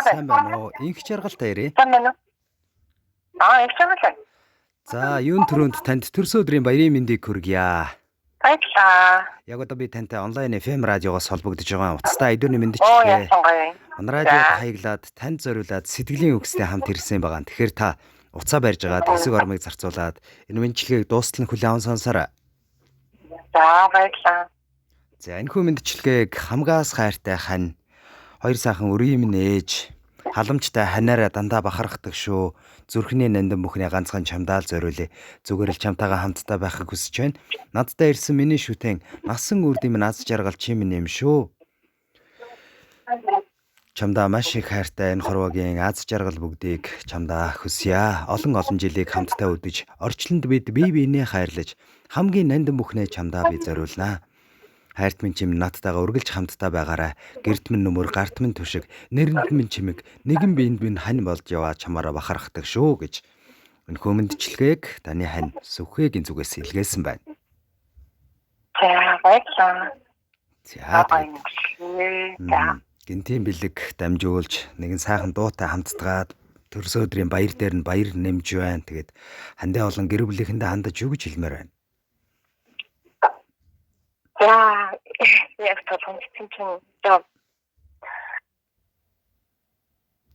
сайн байна уу? Инх жаргалтай ирээ. Их жаргал. За, юун төрөнд танд төрсөн өдрийн баярын мэндийг хүргье. Баярлалаа. Яг одоо би тантай онлайн FM радиогоос холбогдож байгаа утастай өдрийн мэндчилгээ. Манай радиог хаяглаад танд зориулаад сэтгэлийн үгстэй хамт ирсэн байгаа. Тэгэхээр та уцаа барьж байгаа төсөг ормыг зарцуулаад энэ мэндчилгээг дуустал нь хүлээн аван сонсороо. За, баярлалаа. За, энэхүү мэндчилгээг хамгаас хайртай хань, хоёр сайхан өрийн минь ээж, халамжтай ханаараа дандаа бахархдаг шүү. Зүрхний нандин бүхний ганцхан чамдаа л зориулъя. Зүгээр л чамтайгаа хамтдаа байхыг хүсэж байна. Надтай ирсэн миний шүтэн насан үрдийн минь аз жаргал чи минь юм шүү. Чамдаа маш их хайртай энэ хорвогийн аз жаргал бүгдийг чамдаа хүсье. Олон жилийг хамтдаа үдэж, орчлонд бид бие биенээ хайрлаж, хамгийн нандин бүхнээ чамдаа би зориулнаа. Хайрт минь чим надтайгаа үргэлж хамтдаа байгаарай. Гэрт минь нүмер, гарт минь түшиг, нэрэнд минь чимэг, нэгэн биенд минь хань болж яваа чамаараа бахархдаг шүү гэж. Энэхүү мэндчилгээг таны хань Сүхвэгийн зүгээс илгээсэн байна. За, баярлалаа. За, гинтийн бэлэг дамжуулж нэгэн сайхан дуутай хамтдаад төрсөн өдрийн баяр дээр нь баяр нэмж байна. Тэгээд хандаа олон гэр бүлийнхэндээ хандаж юу гэж хэлмээр байна? Яг толгомжтой чинь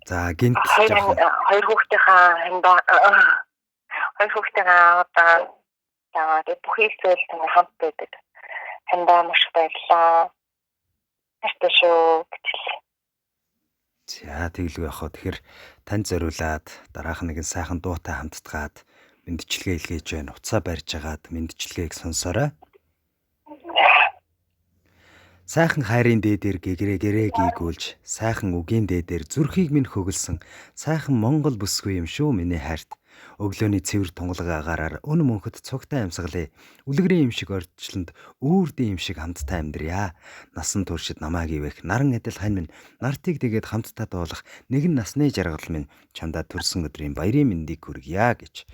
за гинт хоёр хүүхдийнхээ одоо бүхий зүйлтэй хамт байдаг. Хандаа маш баярлаа. Аштай шүү гэтэл. За тэглгүй яхаа. Тэгэхээр танд зориулаад дараах нэгэн сайхан дуутай хамтдгаад мэндчилгээ илгээж байна. Уцаа барьж агаад мэндчилгээг сонсороо. Сайхан хайрын дээдэр гэгрээ гийгүүлж, сайхан үгийн дээдэр зүрхийг минь хөглсөн, сайхан Монгол бүсгүй юм шүү миний хайрт. Өглөөний цэвэр тунгалаг агаараар өн мөнхөд цогтой амьсгалээ. Үлгэрийн юм шиг орчлонд үүрдийн юм шиг хамтдаа амьдрья. Насан туршид намайг ивэх, наран адил хань минь нартыг тэгээд хамтдаа дуулах нэгэн насны жаргал минь чамдаа төрсөн өдрийн баярын мэндийг хүргье гэж.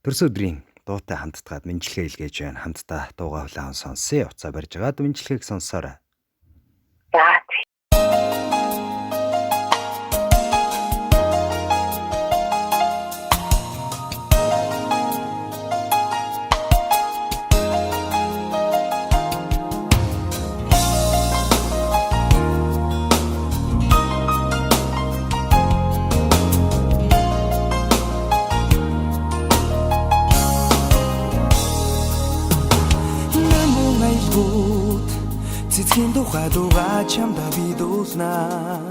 Төрсөн өдрийн дуутай хамтдаад мэндчилгээ илгээж байна. Хамтдаа дуугаа хүлээн сонсъё. Уцаа барьж агаад мэндчилгээг сонсоорой. Цэцгийн тухай дуугаа чамдаа би дуулнаа.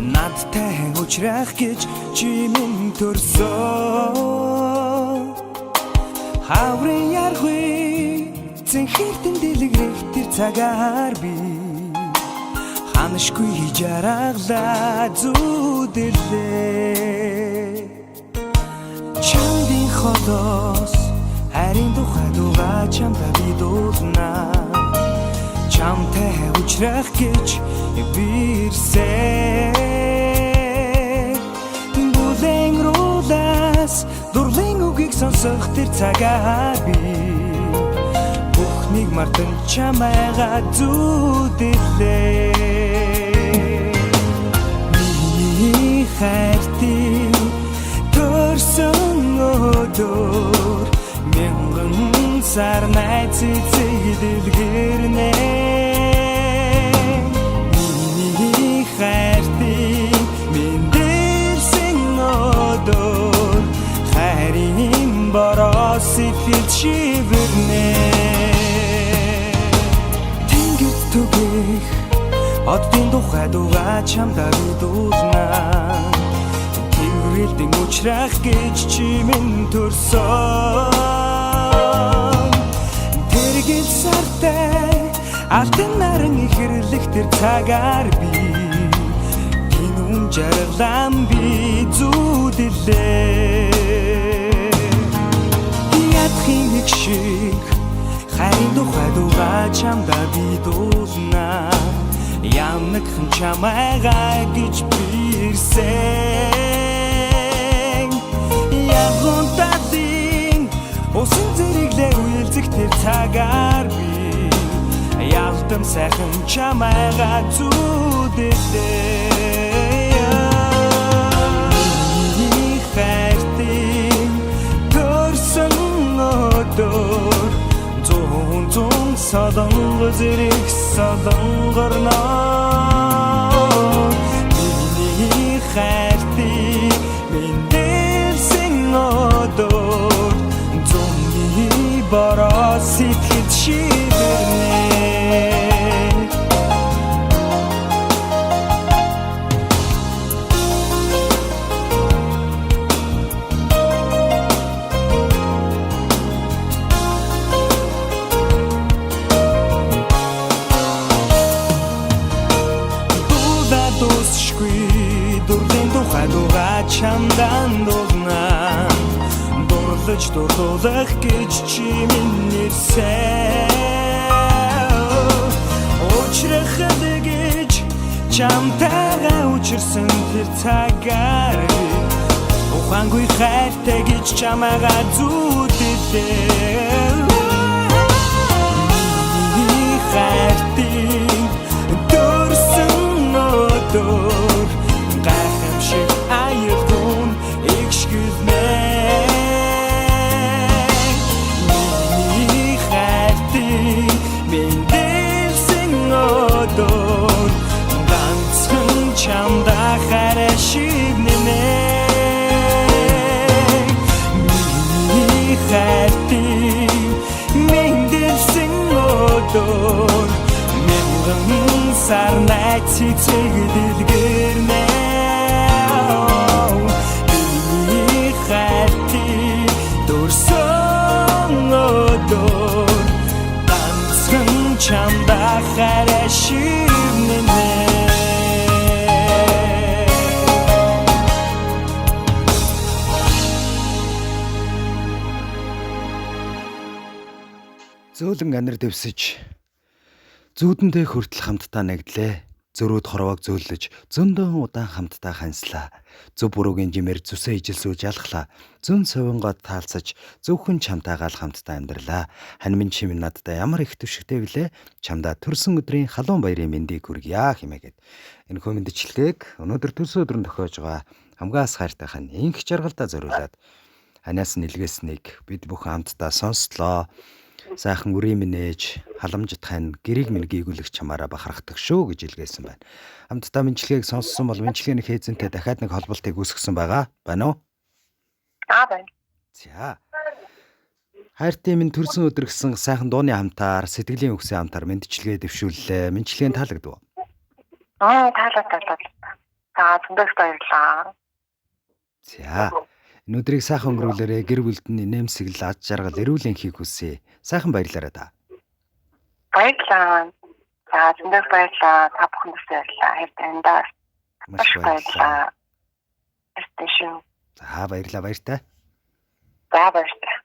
Надтай уулзрах гэж чи минь төрсөн. Хаврын яргүй зэнхэртэн дэлгэрэх тэр цагаар би ханашгүй жаргалаа зүдэрлээ. Чамдын холоос харин тухай дуугаа чамдаа би дуулнаа. Чамтай уулзрах гэж бирсэн. Бүлэн руулаас дурлын үгийг сонсох тэр цагаар би бүхнийг мартан чамайгаа зүдэрлээ. Миний хайртын төрсөн өдөр мянган сар найз цэцэглэрнэ. Сэтгэл чивэрнэ. Тэнгэрт түгэх оддын тухай дуугаа чамдаа би дуулнаа. Тэнгэрэлдэн уулзрах гэж чи минь төрсөн. Тэргэл сартай алтан наран ихэрлэх тэр цагаар би гинүн жаргалан би зүдэрлээ. Хинэг шиг хайрын тухай дуугаа чамдаа би дуулнаа. Янагхан чамайгаа гэж бирсэн. Ягун тадын усан зэрэглээ үелзэх тэр цагаар би ялтан сайхан чамайгаа зүдэрлээ. зэрэг солонгорноо миний хайртыг мэндэлсэн өдөр зумны бороо сэтгэл шивэрнэ Дурлын тухай дугаа чамдан дугнаа дурлаж дурдуулах гэж чи миний нэрсээ Учрахад гэж чамтайгаа учирсан тэр цагаар ухаангүй хайртай гэж чамайгаа зүйдэлээ Миний хайртыг дөрсөн өдөр гайхамшиг аюулгүй excuse-me Миний хайртыг мэндэлсэн өдөр ганцхан чамдаа хараа шивнэнэ Миний хайртыг мэндэлсэн өдөр мянган сар найт цэгдэлгэрнэ Миний хайртыг дурсан өдөр ганцхан чамдаа хараа шивнэнэ Зөөлөн анир дэвсэж зүүдэндээ хүртэл хамтдаа нэгдлээ. Зөрүүд хорвоог зөөлөж зөндөөн удаан хамтдаа ханслаа. Зөв буруугийн жимээр зүсээ ижилсүүж алхлаа. Зөн совингоо таалцаж зөвхөн чамтайгаа л хамтдаа амьдралаа. Хань минь чим надтай ямар их түшигтэй вүлээ. Чамдаа төрсөн өдрийн халуун баярын мэндийг хүргье хэмээгээд. Энэ хөө мэндчлэгийг өнөөдөр төрсөн өдрөнд тохиож байгаа хамгаас хайртайхан инх жаргалдаа зориулаад ханаас нэлгээснийг бид бүхэн хамтдаа сонслоо. Сайхан үрийн минь ээж халамжит хань гэрийг минь гийгүүлэх чамаараа бахархдаг шүү гэж илгээсэн байна. Хамтдаа мэдлэгийг сонссон бол мэдлэгийн хээзэнтэй дахиад нэг холболтыг үүсгэсэн байгаа. Байна уу? Байна. За. Хайртай минь төрсөн өдөр гэсэн сайхан дууны хамтаар сэтгэлийн үгсийн хамтаар мэдлэгээ дэвшүүллээ. Мэдлэгийн таалагдв уу? Таалагдав. За зөндөөс баярлаа. За. Энэ өдрийг сайхан өнгөрүүлээрэ гэр бүлд нь нэмсгэл ад жаргал эрүүл энхийг хүсье. Сайхан баярлаарай та. Баярлалаа. За зөндөөс баярлалаа. Та бүхэнд баярлалаа. Хайртайндаа Маш баярлалаа. Баярлалаа. За баярлалаа баяртай. За баярлалаа.